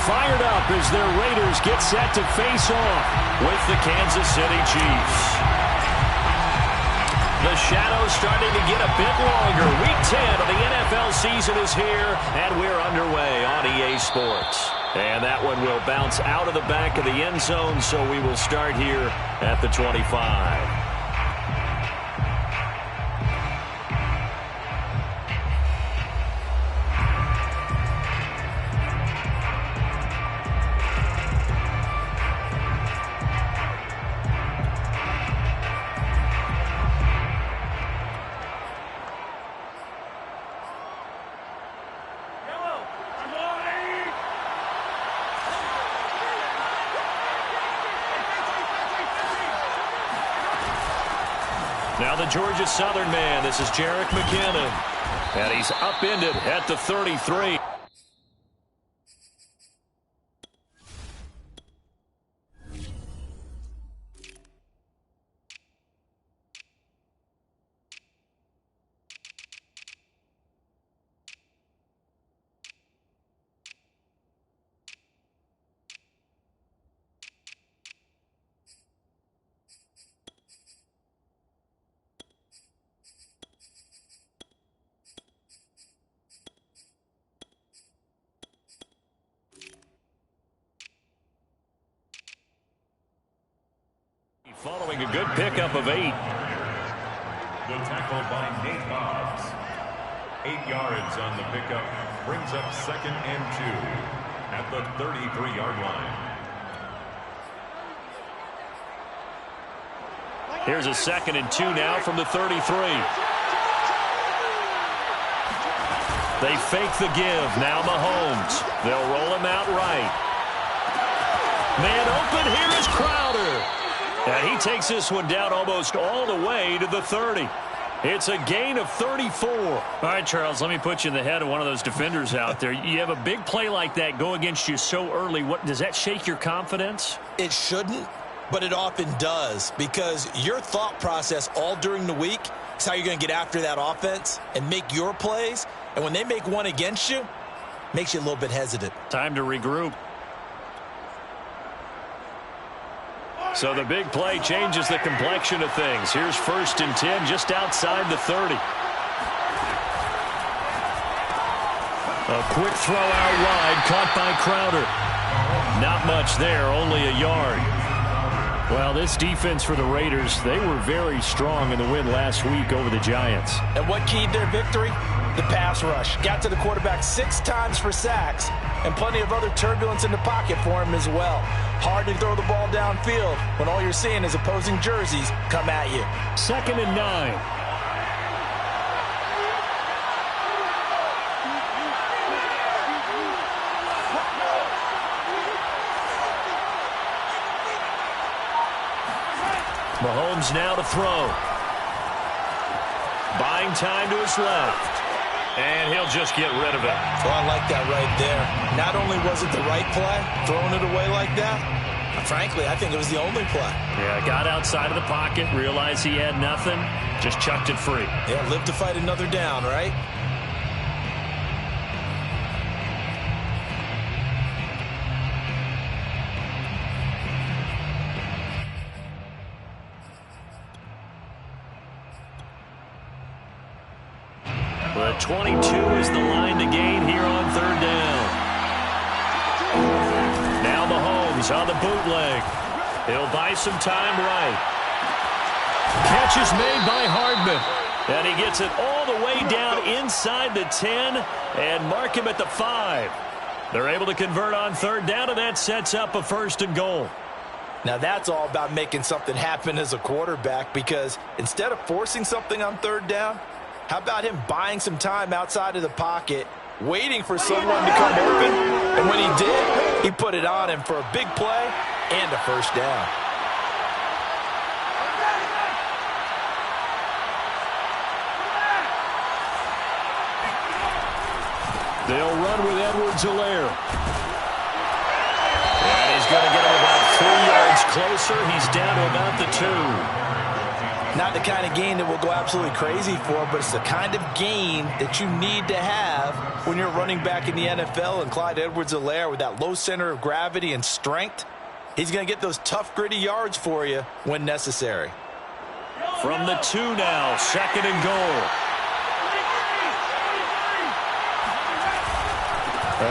fired up as their Raiders get set to face off with the Kansas City Chiefs. The shadows starting to get a bit longer. Week 10 of the NFL season is here, and we're underway on EA Sports. And that one will bounce out of the back of the end zone, so we will start here at the 25. Now the Georgia Southern man, this is Jerick McKinnon. And he's upended at the 33. Following a good pickup of 8. The tackle by Nate Hobbs. 8 yards on the pickup. Brings up 2nd and 2 at the 33-yard line. Here's a 2nd and 2 now from the 33. They fake the give. Now Mahomes. They'll roll him out right. Man open. Here is Crowder. And he takes this one down almost all the way to the 30. It's a gain of 34. All right, Charles, let me put you in the head of one of those defenders out there. You have a big play like that go against you so early. What does that shake your confidence? It shouldn't, but it often does, because your thought process all during the week is how you're going to get after that offense and make your plays. And when they make one against you, it makes you a little bit hesitant. Time to regroup. So the big play changes the complexion of things. Here's 1st and 10 just outside the 30. A quick throw out wide, caught by Crowder. Not much there, only a yard. Well, this defense for the Raiders, they were very strong in the win last week over the Giants. And what keyed their victory? The pass rush. Got to the quarterback 6 times for sacks, and plenty of other turbulence in the pocket for him as well. Hard to throw the ball downfield when all you're seeing is opposing jerseys come at you. 2nd and 9. Mahomes now to throw. Buying time to his left. And he'll just get rid of it. Well, I like that right there. Not only was it the right play, throwing it away like that, frankly, I think it was the only play. Yeah, got outside of the pocket, realized he had nothing, just chucked it free. Yeah, live to fight another down, right? The 22 is the line to gain here on 3rd down. Now Mahomes on the bootleg. He'll buy some time right. Catch is made by Hardman. And he gets it all the way down inside the 10 and mark him at the 5. They're able to convert on 3rd down, and that sets up a 1st and goal. Now that's all about making something happen as a quarterback, because instead of forcing something on 3rd down, how about him buying some time outside of the pocket, waiting for someone to come open? And when he did, he put it on him for a big play and a 1st down. They'll run with Edwards-Helaire. And he's going to get him about 3 yards closer. He's down to about the 2. Not the kind of gain that will go absolutely crazy for, but it's the kind of gain that you need to have when you're running back in the NFL, and Clyde Edwards-Helaire with that low center of gravity and strength, he's going to get those tough, gritty yards for you when necessary. From the 2 now, 2nd and goal.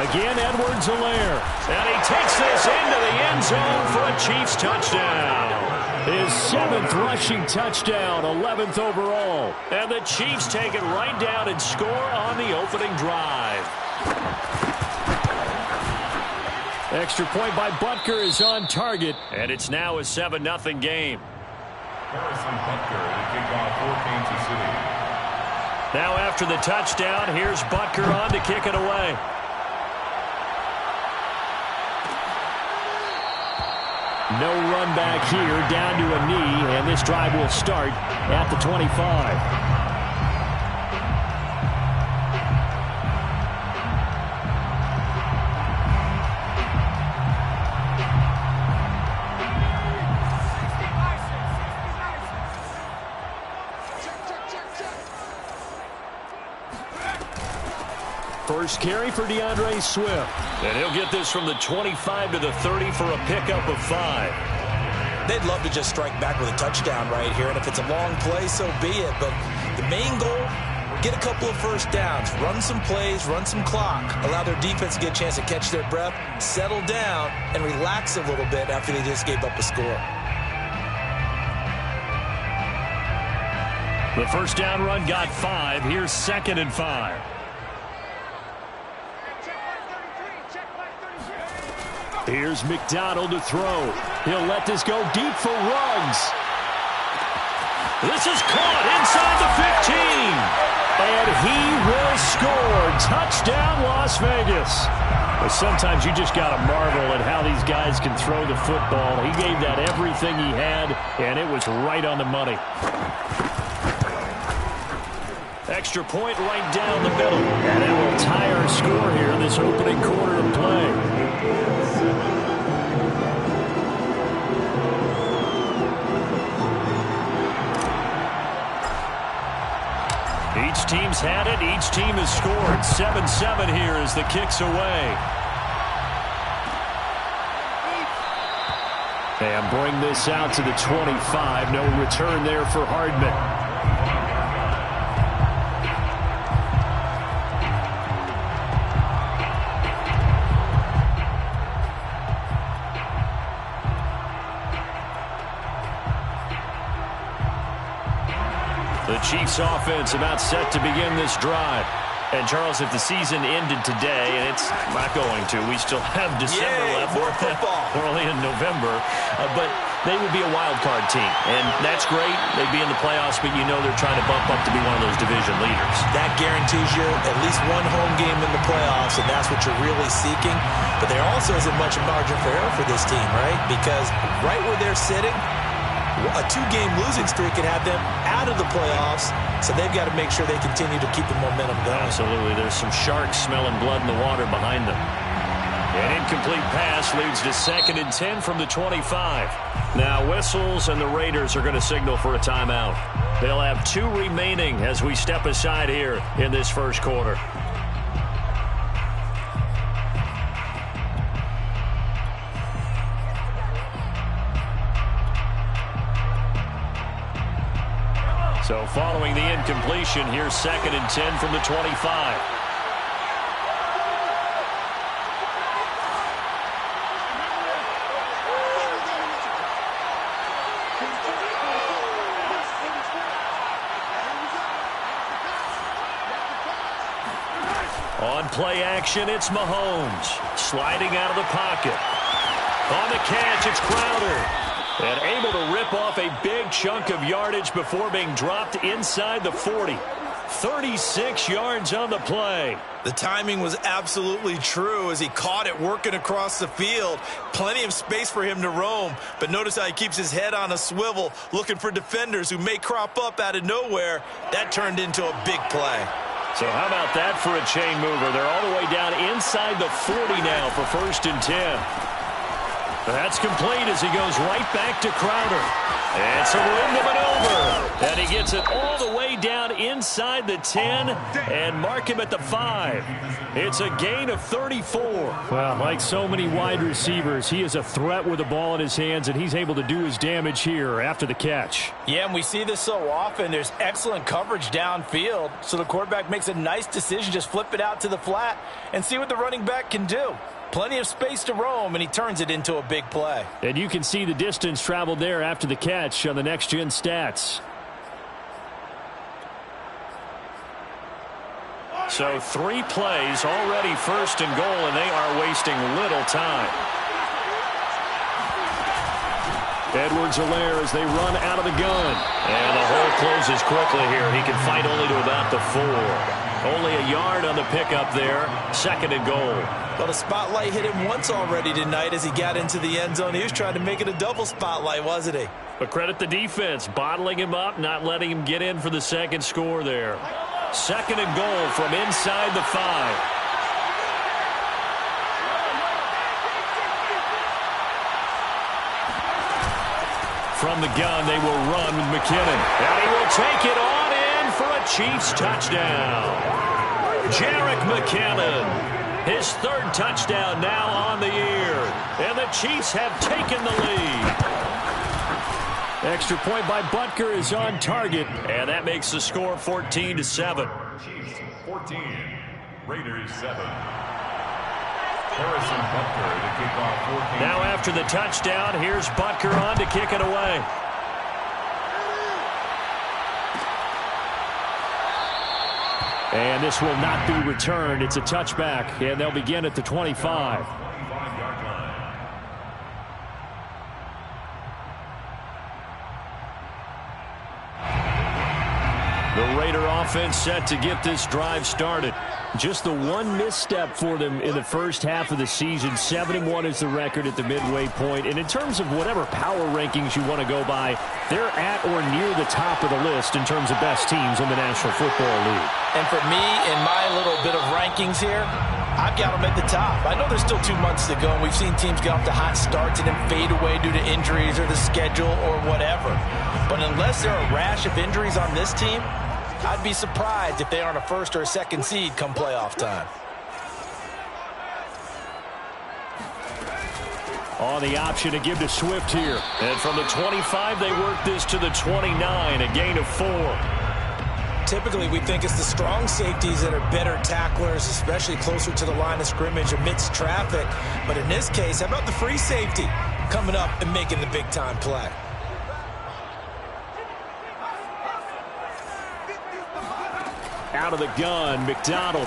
Again, Edwards-Helaire. And he takes this into the end zone for a Chiefs touchdown. His 7th rushing touchdown, 11th overall. And the Chiefs take it right down and score on the opening drive. Extra point by Butker is on target. And it's now a 7-0 game. Harrison Butker to kick off for Kansas City. Now after the touchdown, here's Butker on to kick it away. No run back here, down to a knee, and this drive will start at the 25. First carry for DeAndre Swift. And he'll get this from the 25 to the 30 for a pickup of 5. They'd love to just strike back with a touchdown right here, and if it's a long play, so be it. But the main goal, get a couple of first downs, run some plays, run some clock, allow their defense to get a chance to catch their breath, settle down, and relax a little bit after they just gave up a score. The first down run got 5. Here's 2nd and 5. Here's McDonald to throw. He'll let this go deep for Ruggs. This is caught inside the 15. And he will score. Touchdown, Las Vegas. But sometimes you just got to marvel at how these guys can throw the football. He gave that everything he had, and it was right on the money. Extra point right down the middle. And it will tie our score here in this opening quarter of play. Each team's had it. Each team has scored. 7-7 here as the kick's away. And bring this out to the 25. No return there for Hardman. The Chiefs offense about set to begin this drive. And, Charles, if the season ended today, and it's not going to, we still have December left. More football. We're only in November. But they would be a wild card team. And that's great. They'd be in the playoffs, but you know they're trying to bump up to be one of those division leaders. That guarantees you at least one home game in the playoffs, and that's what you're really seeking. But there also isn't much margin for error for this team, right? Because right where they're sitting, a 2-game losing streak could have them out of the playoffs, so they've got to make sure they continue to keep the momentum going. Absolutely. There's some sharks smelling blood in the water behind them. An incomplete pass leads to 2nd and 10 from the 25. Now whistles, and the Raiders are going to signal for a timeout. They'll have 2 remaining as we step aside here in this first quarter. So following the incompletion, here's 2nd and 10 from the 25. On play action, it's Mahomes. Sliding out of the pocket. On the catch, it's Crowder. And able to rip off a big chunk of yardage before being dropped inside the 40. 36 yards on the play. The timing was absolutely true as he caught it working across the field. Plenty of space for him to roam. But notice how he keeps his head on a swivel, looking for defenders who may crop up out of nowhere. That turned into a big play. So how about that for a chain mover? They're all the way down inside the 40 now for 1st and 10. That's complete as he goes right back to Crowder. And some room to maneuver. And he gets it all the way down inside the 10 and mark him at the 5. It's a gain of 34. Well, like so many wide receivers, he is a threat with the ball in his hands, and he's able to do his damage here after the catch. Yeah, and we see this so often. There's excellent coverage downfield, so the quarterback makes a nice decision. Just flip it out to the flat and see what the running back can do. Plenty of space to roam, and he turns it into a big play. And you can see the distance traveled there after the catch on the next-gen stats. So 3 plays, already first and goal, and they are wasting little time. Edwards-Helaire as they run out of the gun. And the hole closes quickly here. He can fight only to about the 4. Only a yard on the pickup there. Second and goal. Well, the spotlight hit him once already tonight as he got into the end zone. He was trying to make it a double spotlight, wasn't he? But credit the defense, bottling him up, not letting him get in for the second score there. Second and goal from inside the 5. From the gun, they will run with McKinnon. And he will take it on in for a Chiefs touchdown. Jerick McKinnon, his 3rd touchdown now on the year. And the Chiefs have taken the lead. Extra point by Butker is on target. And that makes the score 14-7. Chiefs 14, Raiders 7. Harrison Butker to kick off 14. Now after the touchdown, here's Butker on to kick it away. And this will not be returned. It's a touchback, and they'll begin at the 25. 25-yard line. The Raider offense set to get this drive started. Just the one misstep for them in the first half of the season. 7-1 is the record at the midway point. And in terms of whatever power rankings you want to go by, they're at or near the top of the list in terms of best teams in the National Football League. And for me, in my little bit of rankings here, I've got them at the top. I know there's still 2 months to go, and we've seen teams get off to hot starts and then fade away due to injuries or the schedule or whatever. But unless there are a rash of injuries on this team, I'd be surprised if they aren't a 1st or a 2nd seed come playoff time. On the option to give to Swift here. And from the 25, they work this to the 29, a gain of 4. Typically, we think it's the strong safeties that are better tacklers, especially closer to the line of scrimmage amidst traffic. But in this case, how about the free safety coming up and making the big-time play? Out of the gun, McDonald.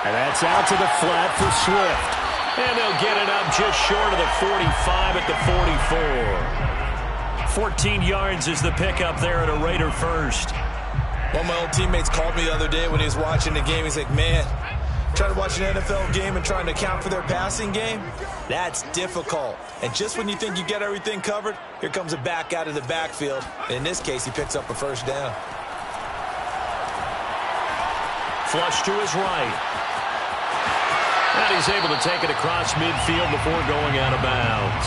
And that's out to the flat for Swift. And they'll get it up just short of the 45 at the 44. 14 yards is the pickup there at a Raider first. One of my old teammates called me the other day when he was watching the game. He's like, man, trying to watch an NFL game and trying to account for their passing game, that's difficult. And just when you think you get everything covered, here comes a back out of the backfield. In this case, he picks up a first down. Flush to his right. And he's able to take it across midfield before going out of bounds.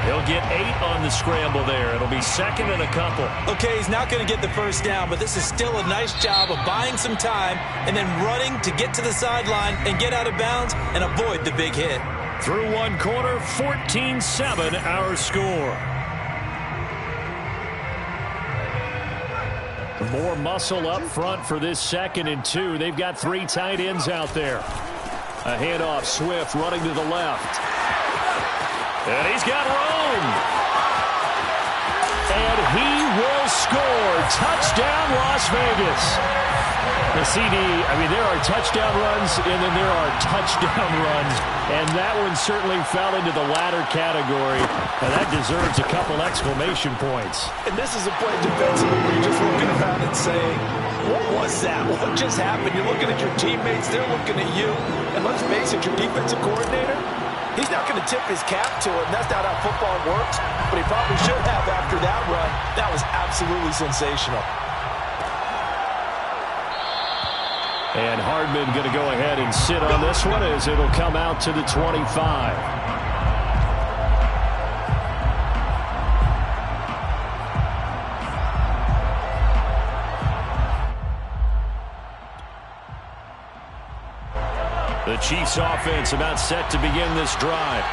He'll get 8 on the scramble there. It'll be 2nd and a couple. Okay, he's not going to get the first down, but this is still a nice job of buying some time and then running to get to the sideline and get out of bounds and avoid the big hit. Through one quarter, 14-7 our score. More muscle up front for this 2nd and 2. They've got 3 tight ends out there. A handoff, Swift running to the left. And he's got room. And he will score. Touchdown, Las Vegas. The CD, I mean, there are touchdown runs, and then there are touchdown runs. And that one certainly fell into the latter category. And that deserves a couple exclamation points. And this is a play defensively where you're just looking around and saying, what was that? What just happened? You're looking at your teammates. They're looking at you. And let's face it, your defensive coordinator, he's not going to tip his cap to it. And that's not how football works. But he probably should have after that run. That was absolutely sensational. And Hardman going to go ahead and sit on this one as it'll come out to the 25. The Chiefs offense about set to begin this drive.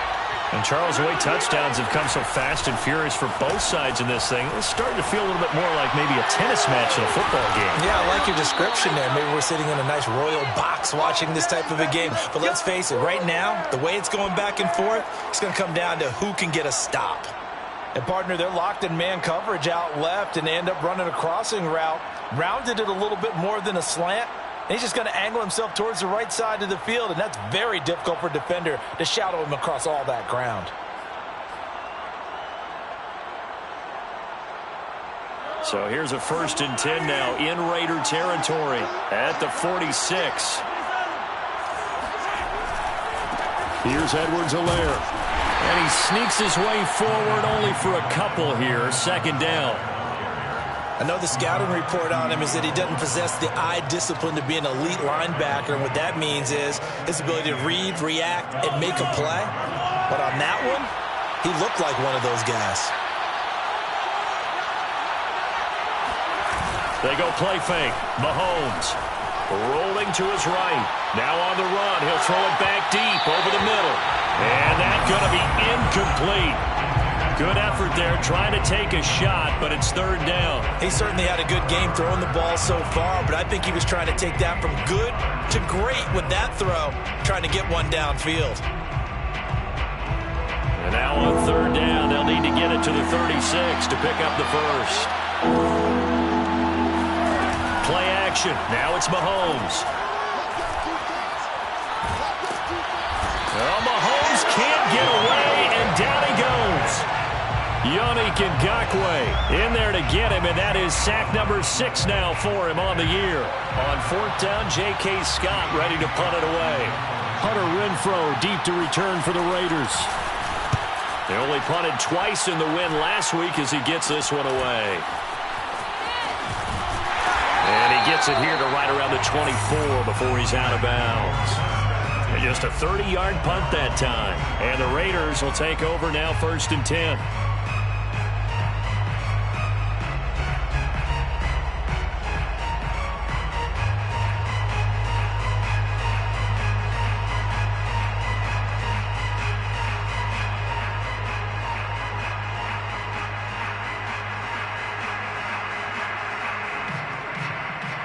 And Charles, the way touchdowns have come so fast and furious for both sides in this thing, it's starting to feel a little bit more like maybe a tennis match in a football game. Yeah, I like your description there. Maybe we're sitting in a nice royal box watching this type of a game. But let's face it, right now, the way it's going back and forth, it's going to come down to who can get a stop. And, partner, they're locked in man coverage out left, and they end up running a crossing route. Rounded it a little bit more than a slant. And he's just going to angle himself towards the right side of the field, and that's very difficult for a defender to shadow him across all that ground. So here's a 1st and 10 now in Raider territory at the 46. Here's Edwards-Helaire. And he sneaks his way forward only for a couple here. 2nd down. I know the scouting report on him is that he doesn't possess the eye discipline to be an elite linebacker. And what that means is his ability to read, react, and make a play. But on that one, he looked like one of those guys. They go play fake. Mahomes rolling to his right. Now on the run. He'll throw it back deep over the middle. And that's going to be incomplete. Good effort there, trying to take a shot, but it's 3rd down. He certainly had a good game throwing the ball so far, but I think he was trying to take that from good to great with that throw, trying to get one downfield. And now on 3rd down, they'll need to get it to the 36 to pick up the 1st. Play action. Now it's Mahomes. Well, Mahomes can't get away, and down he goes. Yannick Ngakoue in there to get him, and that is sack number 6 now for him on the year. On 4th down, J.K. Scott ready to punt it away. Hunter Renfrow deep to return for the Raiders. They only punted twice in the win last week as he gets this one away. And he gets it here to right around the 24 before he's out of bounds. And just a 30-yard punt that time. And the Raiders will take over now 1st and 10.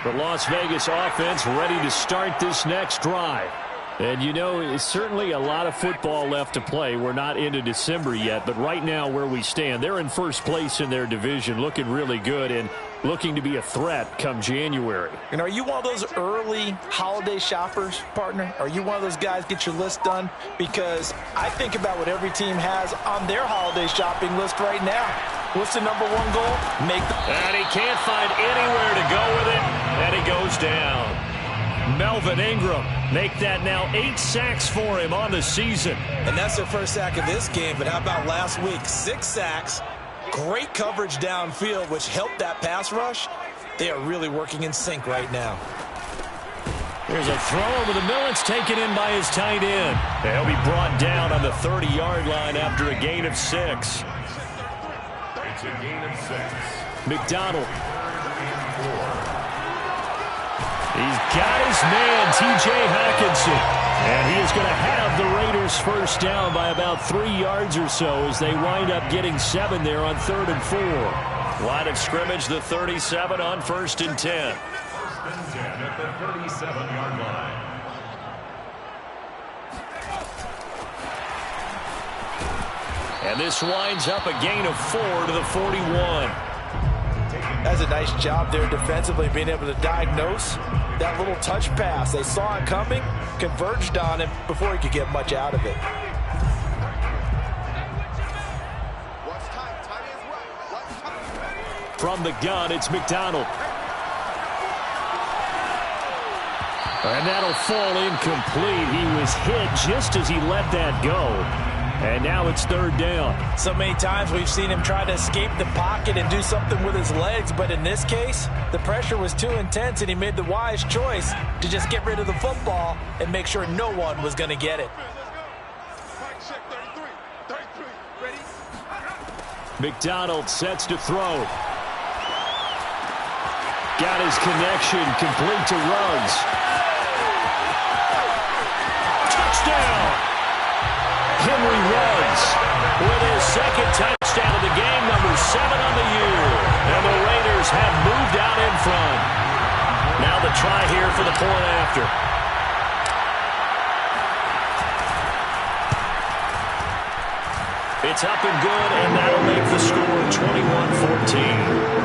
The Las Vegas offense ready to start this next drive. And, you know, it's certainly a lot of football left to play. We're not into December yet, but right now where we stand, they're in 1st place in their division, looking really good and looking to be a threat come January. And are you one of those early holiday shoppers, partner? Are you one of those guys get your list done? Because I think about what every team has on their holiday shopping list right now. What's the number 1 goal? Make the... And he can't find anywhere to go with it, and he goes down. Melvin Ingram make that now 8 sacks for him on the season. And that's their 1st sack of this game, but how about last week? 6 sacks, great coverage downfield, which helped that pass rush. They are really working in sync right now. There's a throw over the middle. It's taken in by his tight end. He'll be brought down on the 30-yard line after a gain of 6. It's a gain of 6. McDonald. He's got his man, T.J. Hockenson. And he is going to have the Raiders 1st down by about 3 yards or so as they wind up getting 7 there on 3rd and 4. Line of scrimmage, the 37 on 1st and 10. 1st and 10 at the 37-yard line. And this winds up a gain of 4 to the 41. That's a nice job there defensively, being able to diagnose that little touch pass. They saw it coming, converged on him before he could get much out of it. From the gun, it's McDonald. And that'll fall incomplete. He was hit just as he let that go. And now it's third down. So many times we've seen him try to escape the pocket and do something with his legs, but in this case, the pressure was too intense and he made the wise choice to just get rid of the football and make sure no one was going to get it. McDonald sets to throw. Got his connection complete to Ruggs. Touchdown! Henry Ruggs with his second touchdown of the game, number 7 on the year. And the Raiders have moved out in front. Now the try here for the point after. It's up and good, and that'll make the score 21-14.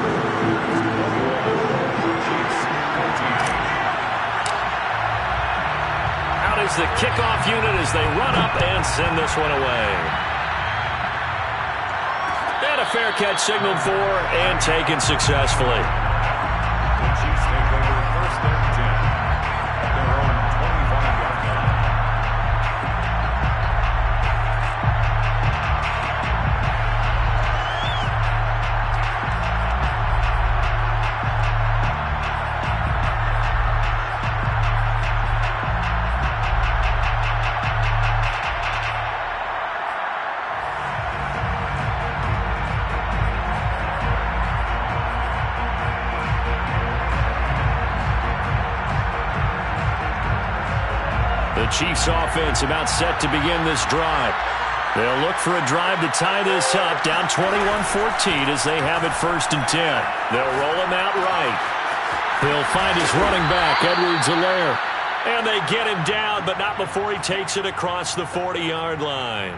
Is the kickoff unit as they run up and send this one away. And a fair catch signaled for and taken successfully. The Chiefs take over first and 10 at their own 25-yard line. The Chiefs offense about set to begin this drive. They'll look for a drive to tie this up, down 21-14 as they have it first and 10. They'll roll him out right. He'll find his running back, Edwards-Helaire. And they get him down, but not before he takes it across the 40-yard line.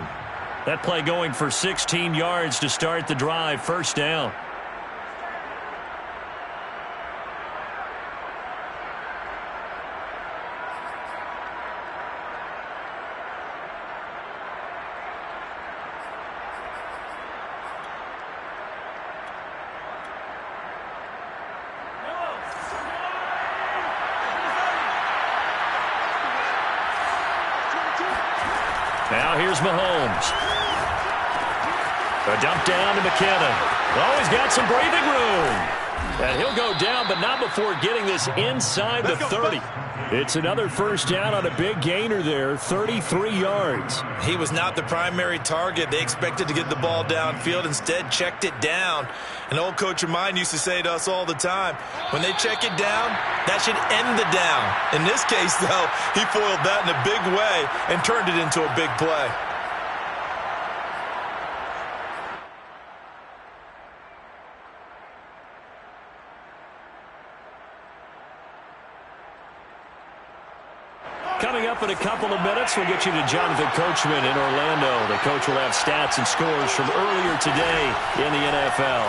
That play going for 16 yards to start the drive, first down. Now here's Mahomes. A dump down to McKinnon. Oh, he's got some breathing room. And he'll go down, but not before getting this inside the 30. It's another first down on a big gainer there, 33 yards. He was not the primary target. They expected to get the ball downfield, instead checked it down. An old coach of mine used to say to us all the time, when they check it down, that should end the down. In this case, though, he foiled that in a big way and turned it into a big play. Coming up in a couple of minutes, we'll get you to Jonathan Coachman in Orlando. The coach will have stats and scores from earlier today in the NFL.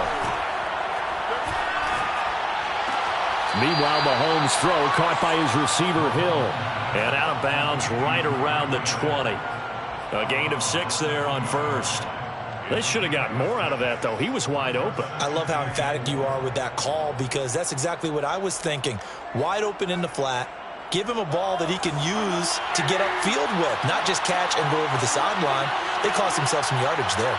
Meanwhile, Mahomes' throw caught by his receiver, Hill. And out of bounds right around the 20. A gain of 6 there on first. They should have got more out of that, though. He was wide open. I love how emphatic you are with that call, because that's exactly what I was thinking. Wide open in the flat. Give him a ball that he can use to get upfield with, not just catch and go over the sideline. They cost themselves some yardage there.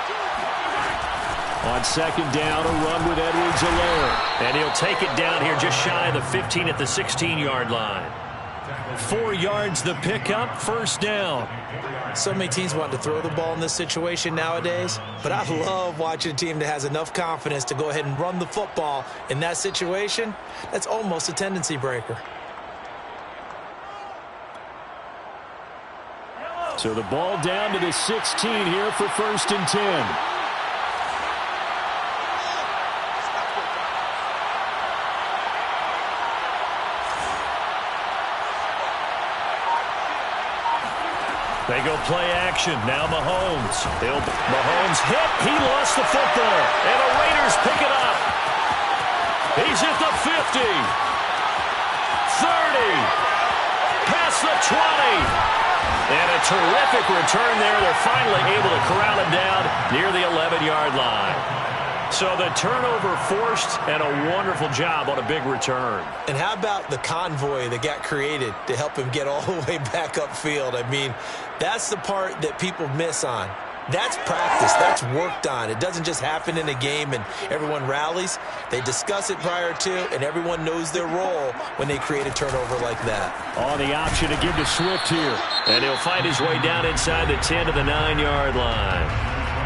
On second down, a run with Edwards-Helaire. And he'll take it down here just shy of the 15 at the 16-yard line. 4 yards the pickup, first down. So many teams want to throw the ball in this situation nowadays, but I love watching a team that has enough confidence to go ahead and run the football in that situation. That's almost a tendency breaker. So the ball down to the 16 here for first and 10. They go play action. Now Mahomes. Mahomes hit. He lost the football. And the Raiders pick it up. He's at the 50. 30. Past the 20. And a terrific return there. They're finally able to corral him down near the 11-yard line. So the turnover forced, and a wonderful job on a big return. And how about the convoy that got created to help him get all the way back upfield? I mean, that's the part that people miss on. That's practice. That's worked on. It doesn't just happen in a game and everyone rallies. They discuss it prior to, and everyone knows their role when they create a turnover like that. On the option to give to Swift here. And he'll fight his way down inside the 10 to the 9-yard line.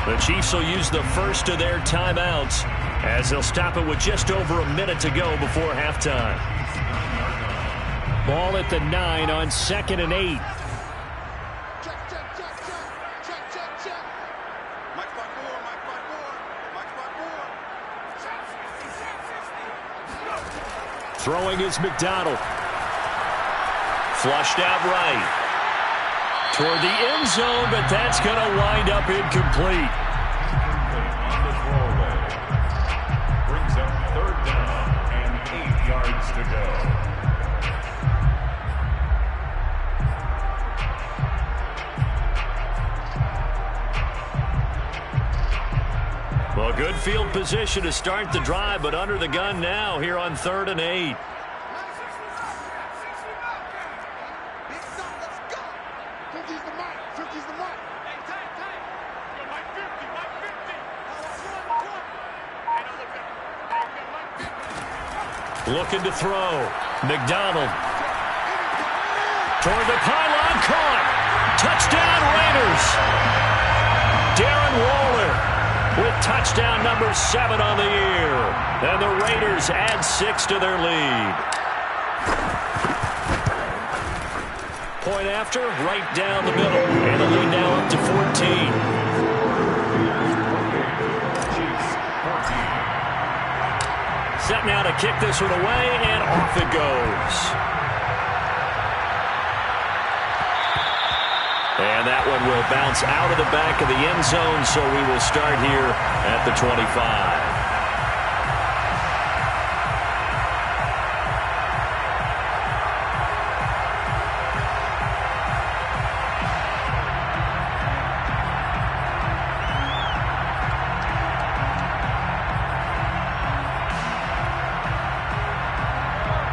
The Chiefs will use the first of their timeouts as they'll stop it with just over a minute to go before halftime. Ball at the 9 on 2nd and 8. Throwing is McDonald. Flushed out right. Toward the end zone, but that's going to wind up incomplete. On the throwaway. Brings up 3rd down and 8 yards to go. Well, good field position to start the drive, but under the gun now here on 3rd and 8. Looking to throw. McDonald. Toward the pylon, caught. Touchdown Raiders. Darren Waller with touchdown number 7 on the year. And the Raiders add 6 to their lead. Point after, right down the middle. And the lead now up to 14. Set now to kick this one away, and off it goes. And that one will bounce out of the back of the end zone, so we will start here at the 25.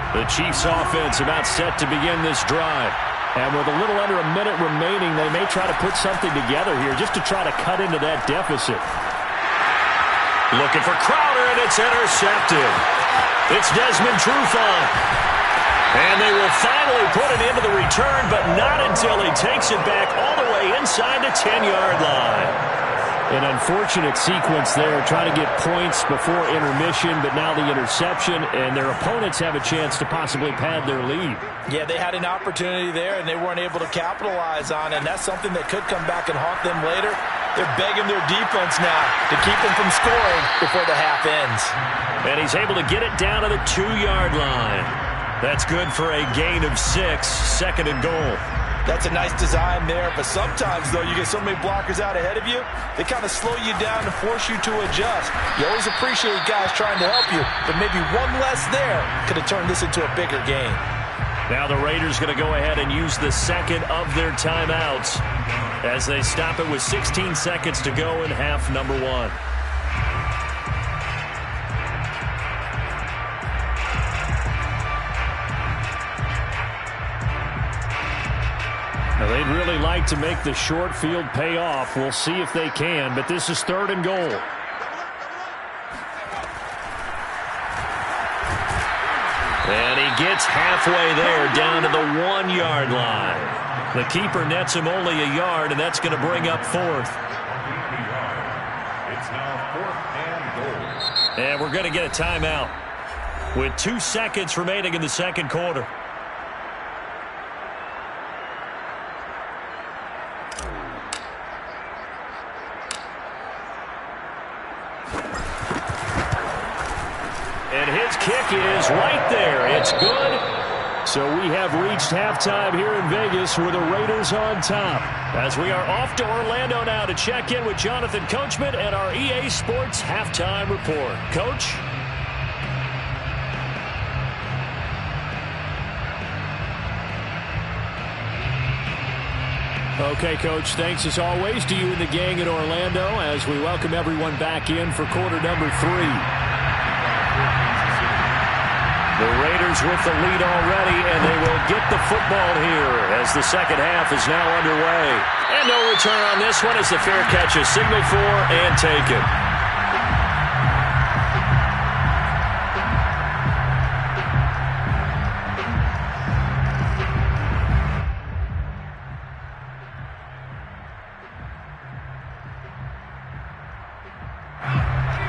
The Chiefs offense about set to begin this drive. And with a little under a minute remaining, they may try to put something together here just to try to cut into that deficit. Looking for Crowder, and it's intercepted. It's Desmond Trufant. And they will finally put it into the return, but not until he takes it back all the way inside the 10-yard line. An unfortunate sequence there, trying to get points before intermission, but now the interception, and their opponents have a chance to possibly pad their lead. Yeah, they had an opportunity there, and they weren't able to capitalize on it, and that's something that could come back and haunt them later. They're begging their defense now to keep them from scoring before the half ends. And he's able to get it down to the 2-yard line. That's good for a gain of 6, 2nd and goal. That's a nice design there, but sometimes, though, you get so many blockers out ahead of you, they kind of slow you down and force you to adjust. You always appreciate guys trying to help you, but maybe one less there could have turned this into a bigger game. Now the Raiders going to go ahead and use the second of their timeouts as they stop it with 16 seconds to go in half number 1. Now, they'd really like to make the short field pay off. We'll see if they can, but this is 3rd and goal. And he gets halfway there down to the 1-yard line. The keeper nets him only a yard, and that's going to bring up 4th. It's now 4th and goal. And we're going to get a timeout with 2 seconds remaining in the second quarter. And his kick is right there. It's good. So we have reached halftime here in Vegas with the Raiders on top. As we are off to Orlando now to check in with Jonathan Coachman and our EA Sports halftime report. Coach? Okay, Coach, thanks as always to you and the gang in Orlando as we welcome everyone back in for quarter number 3. The Raiders with the lead already, and they will get the football here as the second half is now underway. And no return on this one as the fair catch is signaled for and taken.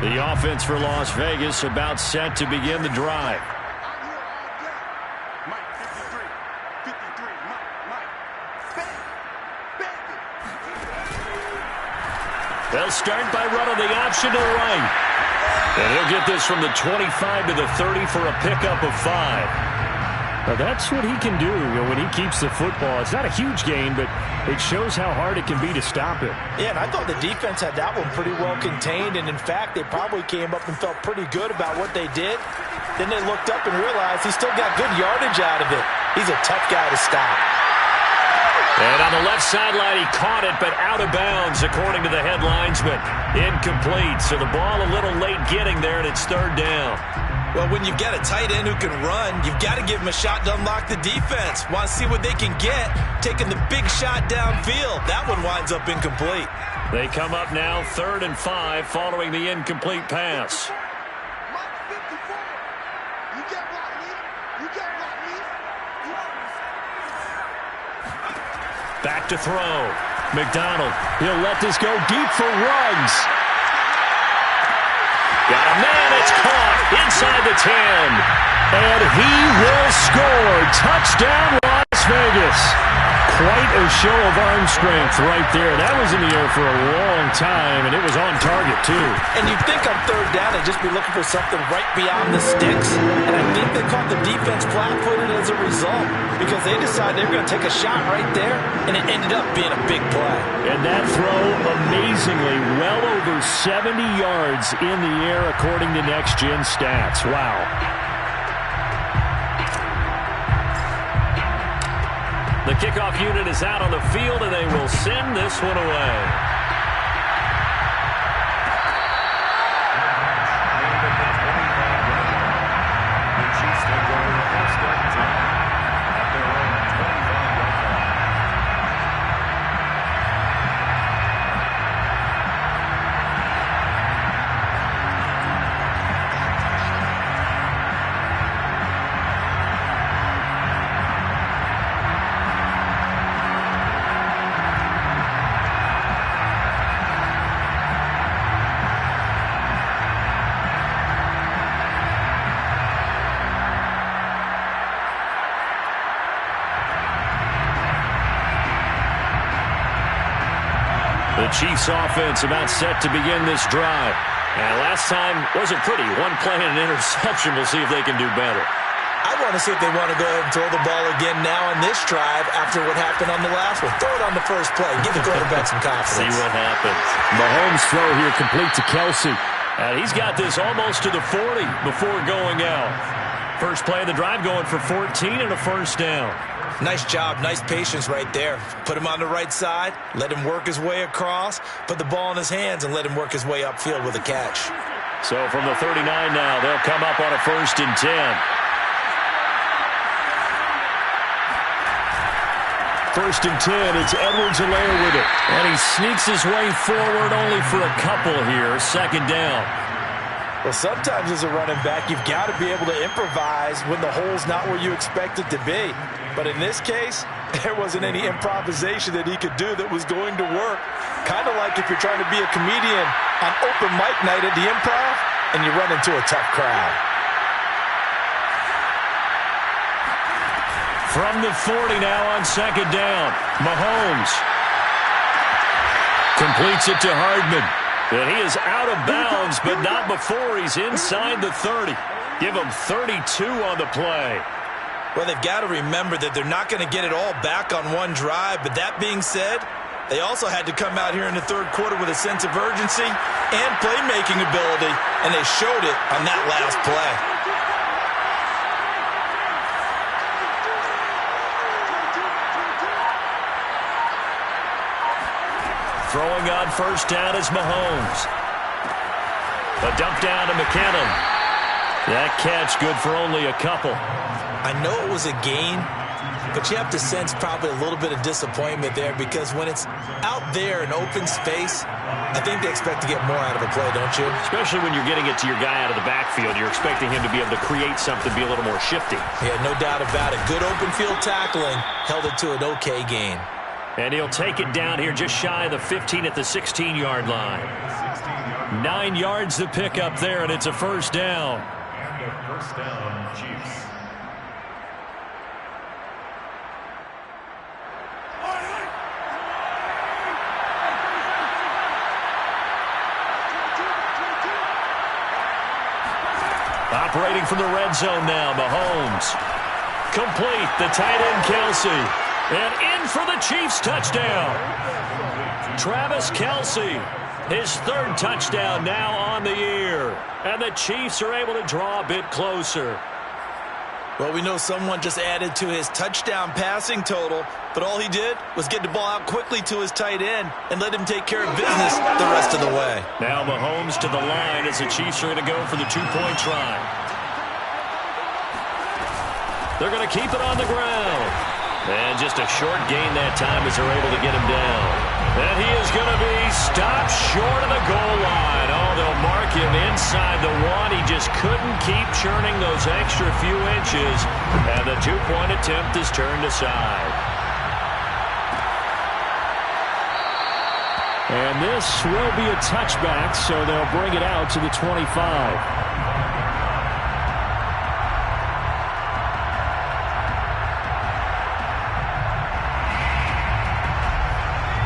The offense for Las Vegas about set to begin the drive. They'll start by running the option to the right. And he'll get this from the 25 to the 30 for a pickup of 5. Now that's what he can do when he keeps the football. It's not a huge gain, but it shows how hard it can be to stop it. Yeah, and I thought the defense had that one pretty well contained, and in fact, they probably came up and felt pretty good about what they did. Then they looked up and realized he still got good yardage out of it. He's a tough guy to stop. And on the left sideline, he caught it, but out of bounds, according to the head linesman. Incomplete, so the ball a little late getting there, and it's third down. Well, when you've got a tight end who can run, you've got to give him a shot to unlock the defense. Want to see what they can get, taking the big shot downfield. That one winds up incomplete. They come up now 3rd and 5 following the incomplete pass. Back to throw. McDonald, he'll let this go deep for Ruggs. Got a man, it's caught inside the 10. And he will score. Touchdown, Las Vegas. Quite a show of arm strength right there. That was in the air for a long time, and it was on target, too. And you'd think on third down they'd just be looking for something right beyond the sticks. And I think they caught the defense flat-footed as a result because they decided they were going to take a shot right there, and it ended up being a big play. And that throw, amazingly, well over 70 yards in the air according to Next Gen Stats. Wow. The kickoff unit is out on the field, and they will send this one away. The Chiefs take over first and 10 at their own 25-yard line. The Chiefs offense about set to begin this drive. And last time wasn't pretty. One play and an interception. We'll see if they can do better. I want to see if they want to go ahead and throw the ball again now on this drive after what happened on the last one. Throw it on the first play. Give the quarterback some confidence. See what happens. Mahomes' throw here complete to Kelsey. And he's got this almost to the 40 before going out. First play of the drive going for 14 and a first down. Nice job, nice patience right there. Put him on the right side, let him work his way across, put the ball in his hands, and let him work his way upfield with a catch. So from the 39 now, they'll come up on a 1st and 10. First and 10, it's Edwards-Helaire with it. And he sneaks his way forward only for a couple here. 2nd down. Well, sometimes as a running back, you've got to be able to improvise when the hole's not where you expect it to be. But in this case, there wasn't any improvisation that he could do that was going to work. Kind of like if you're trying to be a comedian on open mic night at the Improv and you run into a tough crowd. From the 40 now on 2nd down. Mahomes completes it to Hardman. And he is out of bounds, but not before he's inside the 30. Give him 32 on the play. Well, they've got to remember that they're not going to get it all back on one drive. But that being said, they also had to come out here in the 3rd quarter with a sense of urgency and playmaking ability, and they showed it on that last play. Throwing on 1st down is Mahomes. A dump down to McKinnon. That catch good for only a couple. I know it was a gain, but you have to sense probably a little bit of disappointment there because when it's out there in open space, I think they expect to get more out of a play, don't you? Especially when you're getting it to your guy out of the backfield. You're expecting him to be able to create something, be a little more shifty. Yeah, no doubt about it. Good open field tackling. Held it to an okay gain. And he'll take it down here just shy of the 15 at the 16-yard line. 9 yards to pick up there, and it's a first down. And a first down, Chiefs. Operating from the red zone now, Mahomes. Complete, the tight end Kelce. And in for the Chiefs touchdown. Travis Kelce, his third touchdown now on the year. And the Chiefs are able to draw a bit closer. Well, we know someone just added to his touchdown passing total, but all he did was get the ball out quickly to his tight end and let him take care of business the rest of the way. Now Mahomes to the line as the Chiefs are going to go for the two-point try. They're going to keep it on the ground. And just a short gain that time as they're able to get him down. And he is going to be stopped short of the goal line. Oh, they'll mark him inside the one. He just couldn't keep churning those extra few inches. And the two-point attempt is turned aside. And this will be a touchback, so they'll bring it out to the 25.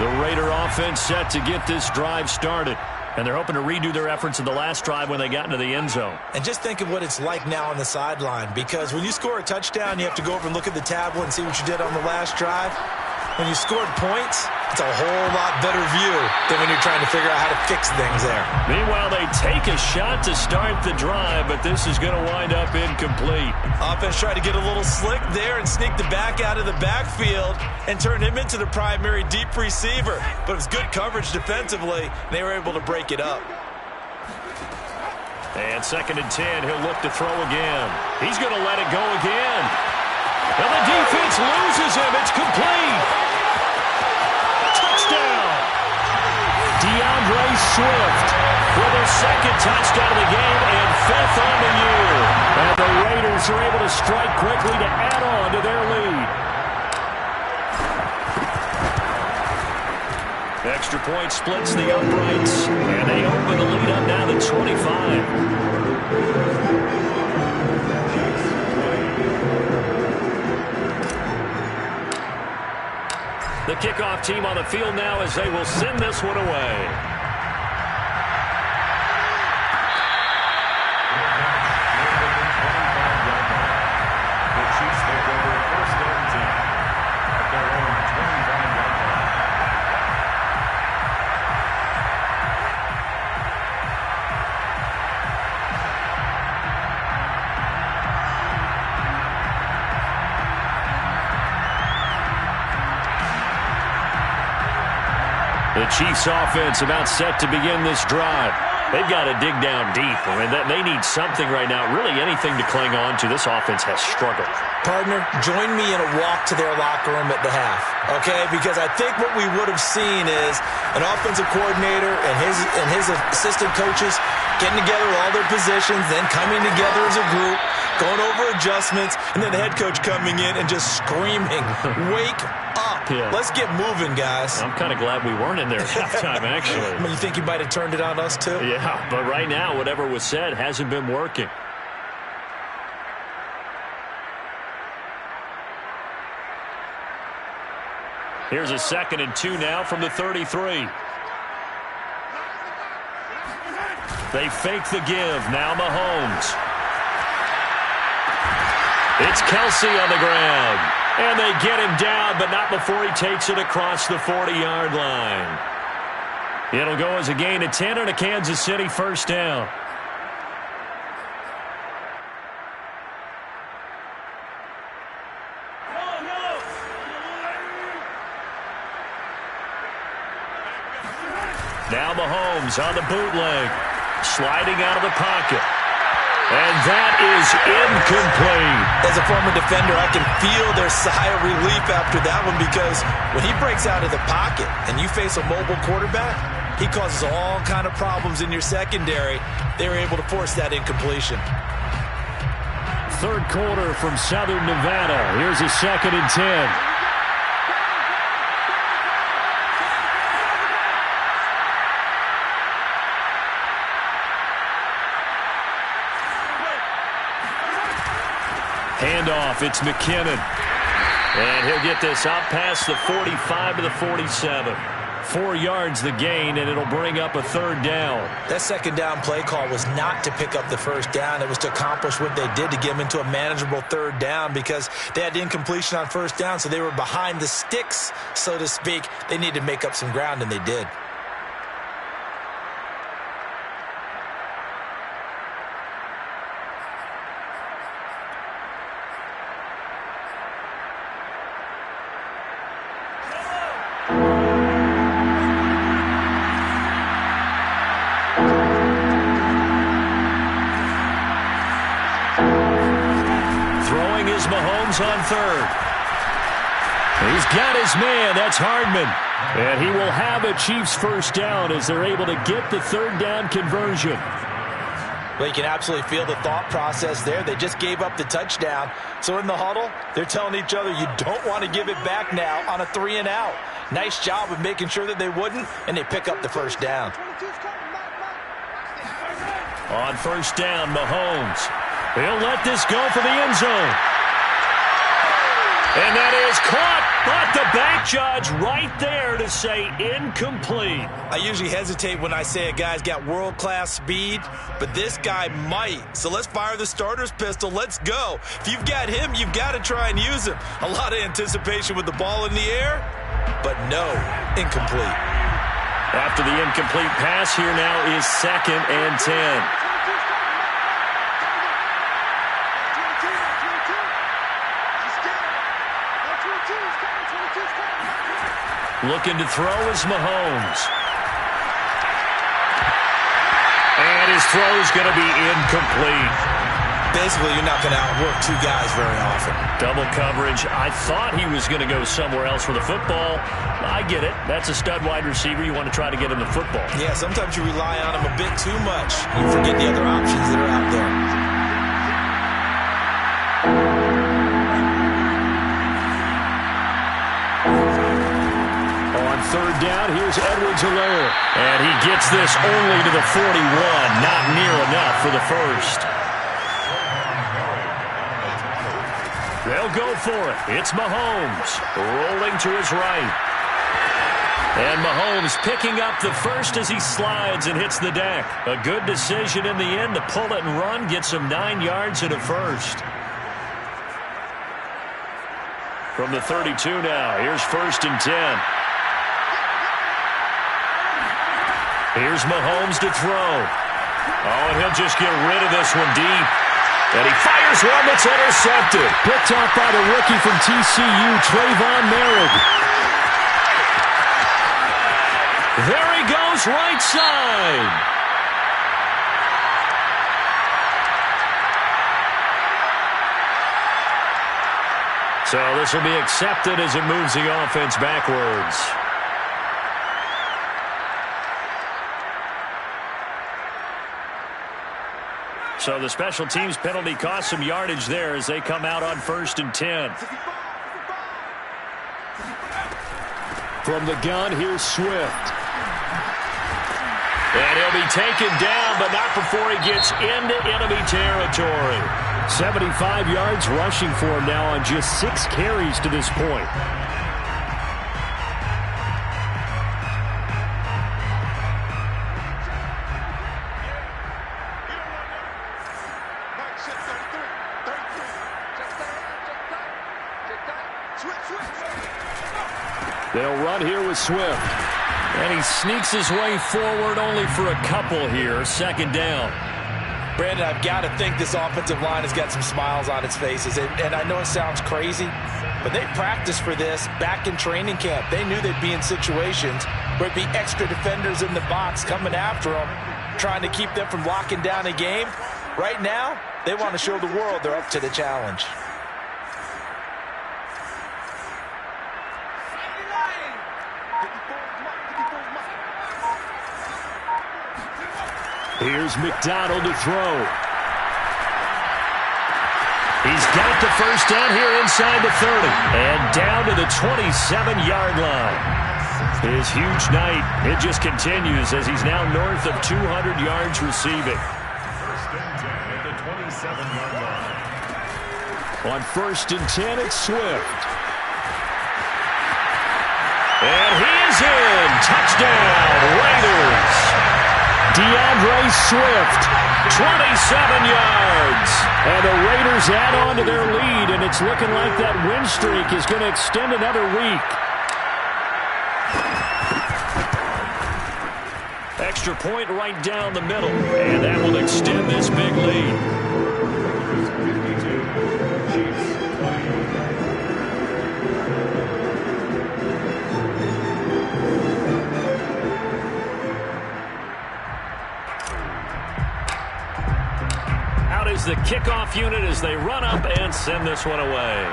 The Raider offense set to get this drive started. And they're hoping to redo their efforts in the last drive when they got into the end zone. And just think of what it's like now on the sideline, because when you score a touchdown, you have to go over and look at the tablet and see what you did on the last drive. When you scored points, it's a whole lot better view than when you're trying to figure out how to fix things there. Meanwhile, they take a shot to start the drive, but this is going to wind up incomplete. Offense tried to get a little slick there and sneak the back out of the backfield and turn him into the primary deep receiver. But it was good coverage defensively, and they were able to break it up. And 2nd and 10, he'll look to throw again. He's going to let it go again. And the defense loses him. It's complete. Touchdown. DeAndre Swift with his 2nd touchdown of the game and 5th on the year. And the Raiders are able to strike quickly to add on to their lead. Extra point splits the uprights, and they open the lead up now to 25. The kickoff team on the field now as they will send this one away. The Chiefs take over first and 10 at their own 25-yard line. The Chiefs offense about set to begin this drive. They've got to dig down deep. I mean, they need something right now, really anything to cling on to. This offense has struggled. Partner, join me in a walk to their locker room at the half, okay? Because I think what we would have seen is an offensive coordinator and his assistant coaches getting together with all their positions, then coming together as a group, going over adjustments, and then the head coach coming in and just screaming, wake up. Yeah. Let's get moving, guys. I'm kind of glad we weren't in there at halftime, actually. I mean, you think you might have turned it on us, too? Yeah, but right now, whatever was said hasn't been working. Here's a 2nd and 2 now from the 33. They fake the give. Now Mahomes. It's Kelce on the ground. And they get him down, but not before he takes it across the 40-yard line. It'll go as a gain of 10 and a Kansas City first down. Now Mahomes on the bootleg. Sliding out of the pocket. And that is incomplete. As a former defender, I can feel their sigh of relief after that one, because when he breaks out of the pocket and you face a mobile quarterback, he causes all kind of problems in your secondary. They were able to force that incompletion. Third quarter from Southern Nevada. Here's a 2nd and 10. Handoff, it's McKinnon. And he'll get this out past the 45 to the 47. 4 yards the gain, and it'll bring up a 3rd down. That 2nd down play call was not to pick up the 1st down. It was to accomplish what they did, to get them into a manageable 3rd down, because they had incompletion on 1st down, so they were behind the sticks, so to speak. They needed to make up some ground, and they did. Mahomes on 3rd. He's got his man. That's Hardman. And he will have a Chiefs 1st down as they're able to get the 3rd down conversion. Well, you can absolutely feel the thought process there. They just gave up the touchdown. So in the huddle, they're telling each other, you don't want to give it back now on a 3 and out. Nice job of making sure that they wouldn't, and they pick up the 1st down. On 1st down, Mahomes. He'll let this go for the end zone. And that is caught, but the back judge right there to say incomplete. I usually hesitate when I say a guy's got world-class speed, but this guy might. So let's fire the starter's pistol. Let's go. If you've got him, you've got to try and use him. A lot of anticipation with the ball in the air, but no, incomplete. After the incomplete pass, here now is 2nd and 10. Looking to throw is Mahomes. And his throw is going to be incomplete. Basically, you're not going to outwork 2 guys very often. Double coverage. I thought he was going to go somewhere else for the football. I get it. That's a stud wide receiver. You want to try to get him the football. Yeah, sometimes you rely on him a bit too much. You forget the other options that are out there. On 3rd down, here's Edwards-Helaire. And he gets this only to the 41. Not near enough for the 1st. They'll go for it. It's Mahomes rolling to his right. And Mahomes picking up the 1st as he slides and hits the deck. A good decision in the end to pull it and run. Gets him 9 yards and a 1st. From the 32 now, here's 1st and 10. Here's Mahomes to throw. Oh, and he'll just get rid of this one deep. And he fires one that's intercepted. Picked off by the rookie from TCU, Trayvon Merritt. There he goes, right side. So this will be accepted as it moves the offense backwards. So the special teams penalty cost some yardage there as they come out on 1st and 10. From the gun, here's Swift. And he'll be taken down, but not before he gets into enemy territory. 75 yards rushing for him now on just 6 carries to this point. They'll run here with Swift. And he sneaks his way forward only for a couple here. 2nd down. Brandon, I've got to think this offensive line has got some smiles on its faces. And I know it sounds crazy, but they practiced for this back in training camp. They knew they'd be in situations where it'd be extra defenders in the box coming after them, trying to keep them from locking down a game. Right now, they want to show the world they're up to the challenge. Here's McDonald to throw. He's got the first down here inside the 30. And down to the 27-yard line. His huge night, it just continues as he's now north of 200 yards receiving. First and 10 at the 27-yard line. On 1st and 10, it's Swift. And he is in. Touchdown, Raiders. DeAndre Swift, 27 yards. and the Raiders add on to their lead, and it's looking like that win streak is going to extend another week. Extra point right down the middle, and that will extend this big lead. Chiefs Mtl. Out is the kickoff unit as they run up and send this one away.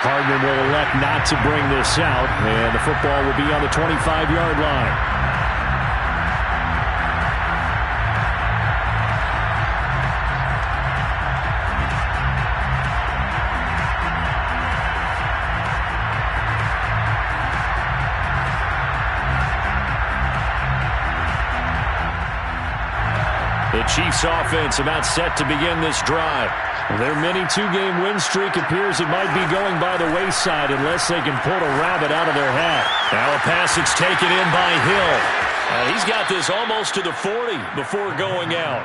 Hardman will elect not to bring this out, and the football will be on the 25-yard line. The Chiefs offense about set to begin this drive. Their mini two-game win streak appears it might be going by the wayside unless they can pull a rabbit out of their hat. Now a pass that's taken in by Hill. He's got this almost to the 40 before going out.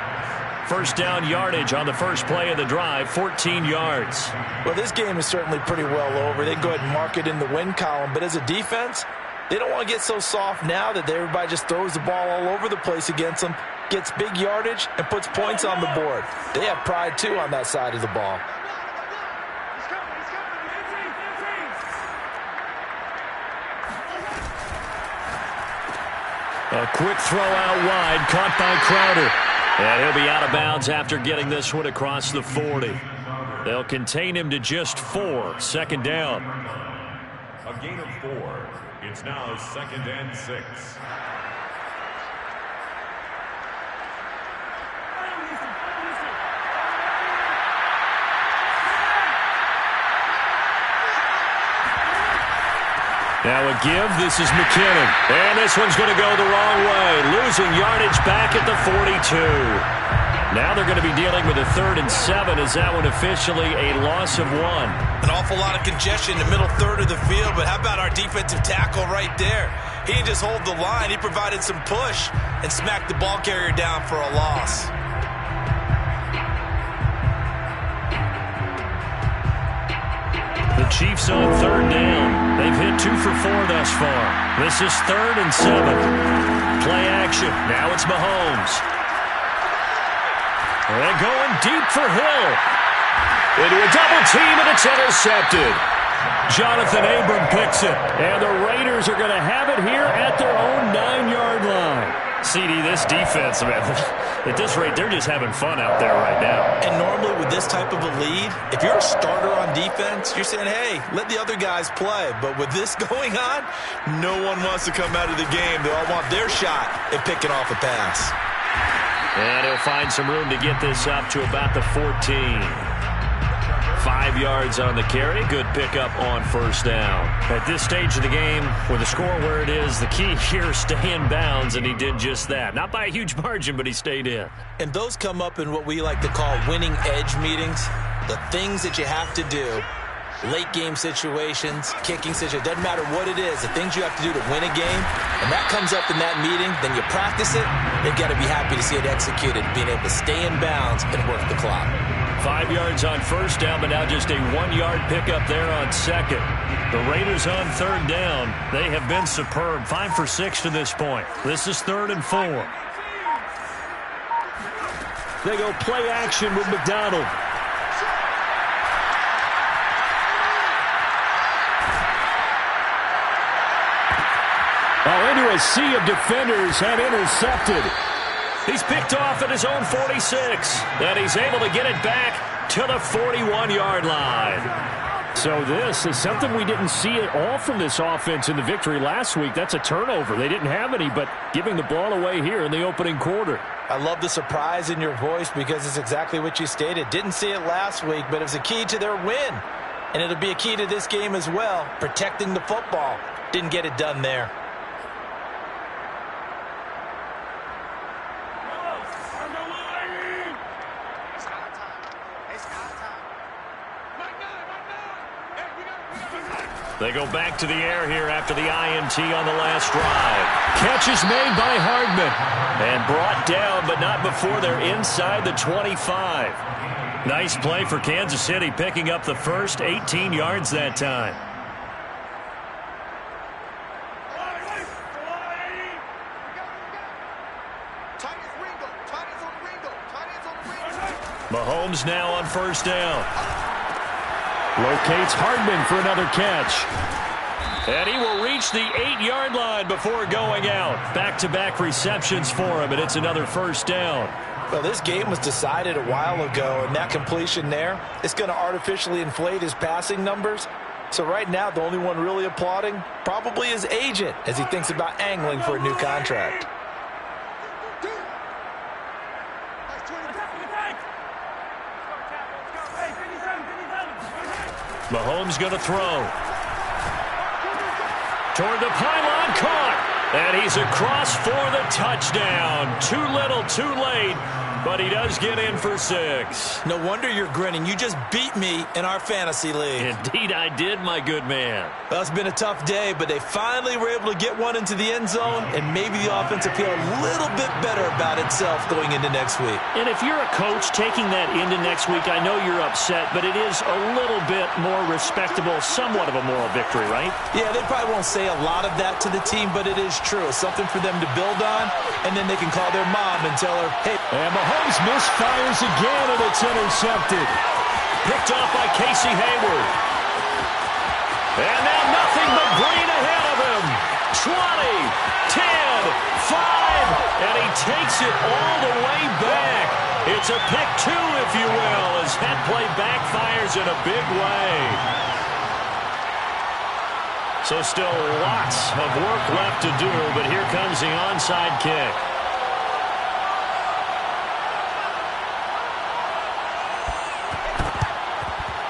First down yardage on the first play of the drive, 14 yards. Well, this game is certainly pretty well over. They can go ahead and mark it in the win column. But as a defense, they don't want to get so soft now that everybody just throws the ball all over the place against them, gets big yardage, and puts points on the board. They have pride, too, on that side of the ball. A quick throw out wide, caught by Crowder. And he'll be out of bounds after getting this one across the 40. They'll contain him to just 4, second down. A gain of 4. It's now 2nd and 6. Now a give. This is McKinnon. And this one's going to go the wrong way. Losing yardage back at the 42. Now they're going to be dealing with a 3rd and 7 as that one officially a loss of 1. An awful lot of congestion in the middle third of the field, but how about our defensive tackle right there? He didn't just hold the line. He provided some push and smacked the ball carrier down for a loss. The Chiefs on 3rd down. They've hit 2 for 4 thus far. This is 3rd and 7. Play action. Now it's Mahomes. And going deep for Hill. Into a double team, and it's intercepted. Jonathan Abram picks it. And the Raiders are going to have it here at their own 9-yard line. CD, this defense, man, at this rate, they're just having fun out there right now. And normally with this type of a lead, if you're a starter on defense, you're saying, hey, let the other guys play. But with this going on, no one wants to come out of the game. They all want their shot at picking off a pass. And he'll find some room to get this up to about the 14. 5 yards on the carry. Good pickup on first down. At this stage of the game, with the score where it is, the key here is stay in bounds, and he did just that. Not by a huge margin, but he stayed in. And those come up in what we like to call winning edge meetings. The things that you have to do, late game situations, kicking situations, doesn't matter what it is, the things you have to do to win a game, and that comes up in that meeting, then you practice it, they've got to be happy to see it executed, being able to stay in bounds and work the clock. 5 yards on first down, but now just a 1-yard pickup there on second. The Raiders on 3rd down. They have been superb. 5 for 6 to this point. This is 3rd and 4. They go play action with McDonald. Oh, into a a sea of defenders have intercepted. He's picked off at his own 46, and he's able to get it back to the 41-yard line. So this is something we didn't see at all from this offense in the victory last week. That's a turnover. They didn't have any, but giving the ball away here in the opening quarter. I love the surprise in your voice because it's exactly what you stated. Didn't see it last week, but it was a key to their win. And it'll be a key to this game as well, protecting the football. Didn't get it done there. They go back to the air here after the INT on the last drive. Catch is made by Hardman. And brought down, but not before they're inside the 25. Nice play for Kansas City, picking up the first 18 yards that time. Mahomes now on first down. Locates Hardman for another catch. And he will reach the 8-yard line before going out. Back-to-back receptions for him, and it's another first down. Well, this game was decided a while ago, and that completion there is going to artificially inflate his passing numbers. So right now, the only one really applauding probably his agent as he thinks about angling for a new contract. Mahomes going to throw. Toward the pylon, caught. And he's across for the touchdown. Too little, too late. But he does get in for 6. No wonder you're grinning. You just beat me in our fantasy league. Indeed I did, my good man. Well, it's been a tough day, but they finally were able to get one into the end zone, and maybe the offense will feel a little bit better about itself going into next week. And if you're a coach taking that into next week, I know you're upset, but it is a little bit more respectable, somewhat of a moral victory, right? Yeah, they probably won't say a lot of that to the team, but it is true. It's something for them to build on, and then they can call their mom and tell her, hey. And Mahomes misfires again, and it's intercepted. Picked off by Casey Hayward. And now nothing but green ahead of him. 20, 10, 5, and he takes it all the way back. It's a pick 2, if you will, as that play backfires in a big way. So still lots of work left to do, but here comes the onside kick.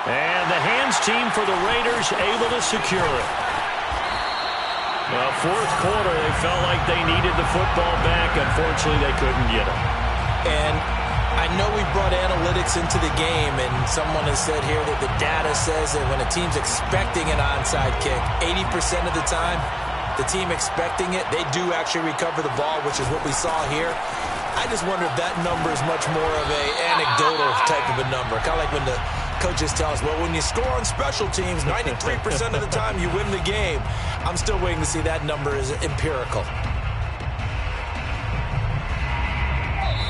And the hands team for the Raiders able to secure it. Well, fourth quarter, they felt like they needed the football back. Unfortunately, they couldn't get it. And I know we brought analytics into the game, and someone has said here that the data says that when a team's expecting an onside kick, 80% of the time, the team expecting it, they do actually recover the ball, which is what we saw here. I just wonder if that number is much more of an anecdotal type of a number. Kind of like when the coaches tell us, well, when you score on special teams, 93% of the time you win the game. I'm still waiting to see that number is empirical.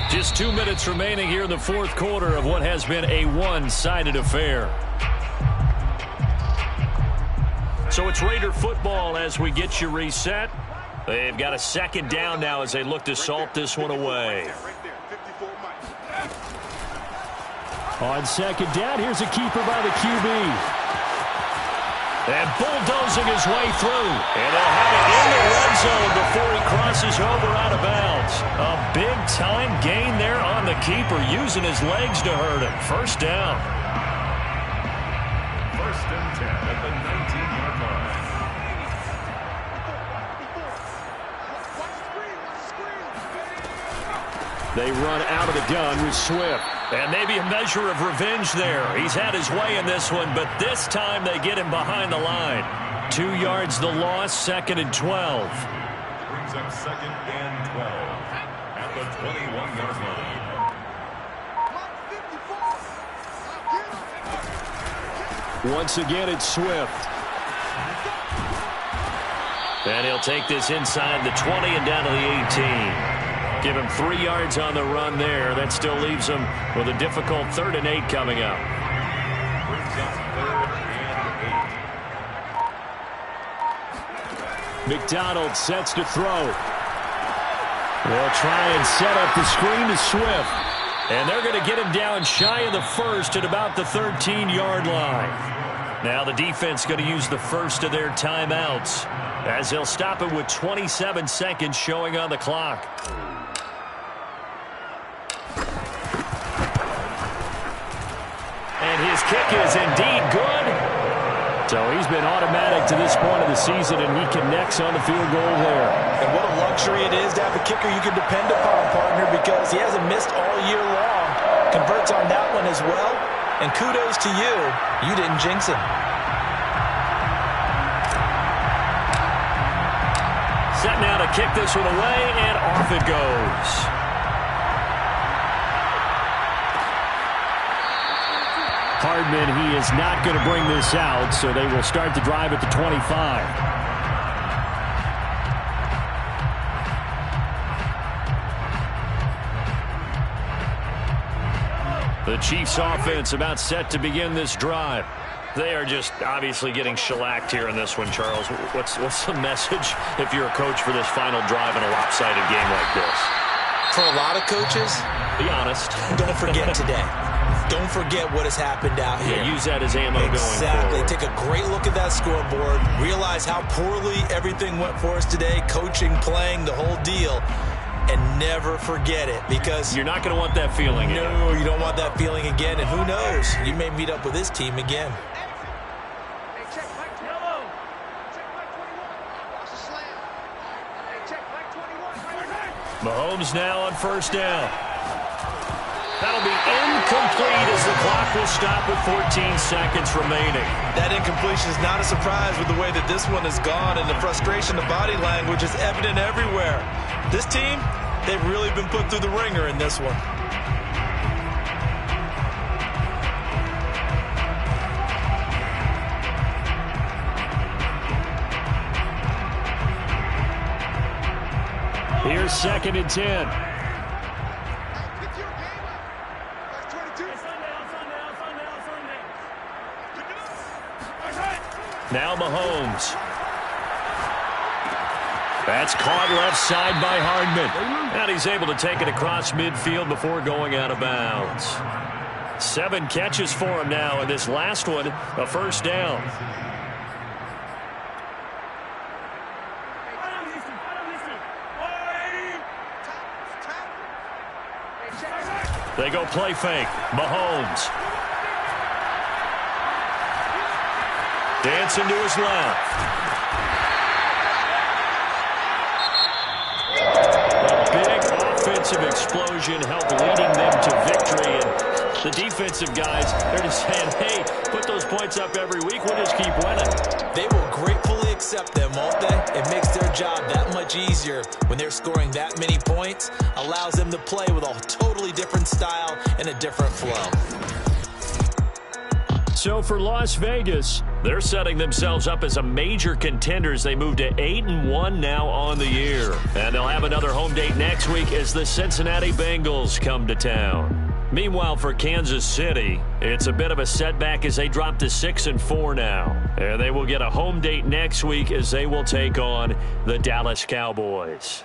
Just 2 minutes remaining here in the fourth quarter of what has been a one-sided affair. So it's Raider football as we get you reset. They've got a second down now as they look to salt this one away. On second down, here's a keeper by the QB. And bulldozing his way through. And they'll have it in the red zone before he crosses over out of bounds. A big-time gain there on the keeper, using his legs to hurt him. First down. First and 10 at the 19-yard line. They run out of the gun with Swift. And maybe a measure of revenge there. He's had his way in this one, but this time they get him behind the line. 2 yards the loss, second and 12. Brings up second and 12 at the 21-yard line. Once again, it's Swift. And he'll take this inside the 20 and down to the 18. Give him 3 yards on the run there. That still leaves him with a difficult 3rd and 8 coming up. Brings up 3rd and 8. McDonald sets to throw. They'll try and set up the screen to Swift. And they're going to get him down shy of the first at about the 13-yard line. Now the defense going to use the first of their timeouts as they'll stop it with 27 seconds showing on the clock. And his kick is indeed good. So he's been automatic to this point of the season, and he connects on the field goal there. And what a luxury it is to have a kicker you can depend upon, partner, because he hasn't missed all year long. Converts on that one as well. And kudos to you. You didn't jinx him. Set now to kick this one away, and off it goes. Hardman, he is not going to bring this out, so they will start the drive at the 25. The Chiefs offense about set to begin this drive. They are just obviously getting shellacked here in this one, Charles. What's the message if you're a coach for this final drive in a lopsided game like this? For a lot of coaches, be honest. Don't forget today. Don't forget what has happened out here. Yeah, use that as ammo going forward. Exactly. Take a great look at that scoreboard. Realize how poorly everything went for us today. Coaching, playing, the whole deal. And never forget it, because you're not going to want that feeling again. No, you don't want that feeling again. And who knows? You may meet up with this team again. Mahomes now on first down. That'll be incomplete as the clock will stop with 14 seconds remaining. That incompletion is not a surprise with the way that this one has gone, and the frustration, the body language is evident everywhere. This team, they've really been put through the ringer in this one. Here's 2nd and 10. Now Mahomes. That's caught left side by Hardman. And he's able to take it across midfield before going out of bounds. 7 catches for him now, and this last one, a first down. They go play fake. Mahomes. Dancing to his left. A big offensive explosion helped leading them to victory. And the defensive guys, they're just saying, hey, put those points up every week. We'll just keep winning. They will gratefully accept them, won't they? It makes their job that much easier when they're scoring that many points. Allows them to play with a totally different style and a different flow. So for Las Vegas, they're setting themselves up as a major contender as they move to 8-1 now on the year. And they'll have another home date next week as the Cincinnati Bengals come to town. Meanwhile, for Kansas City, it's a bit of a setback as they drop to 6-4 now. And they will get a home date next week as they will take on the Dallas Cowboys.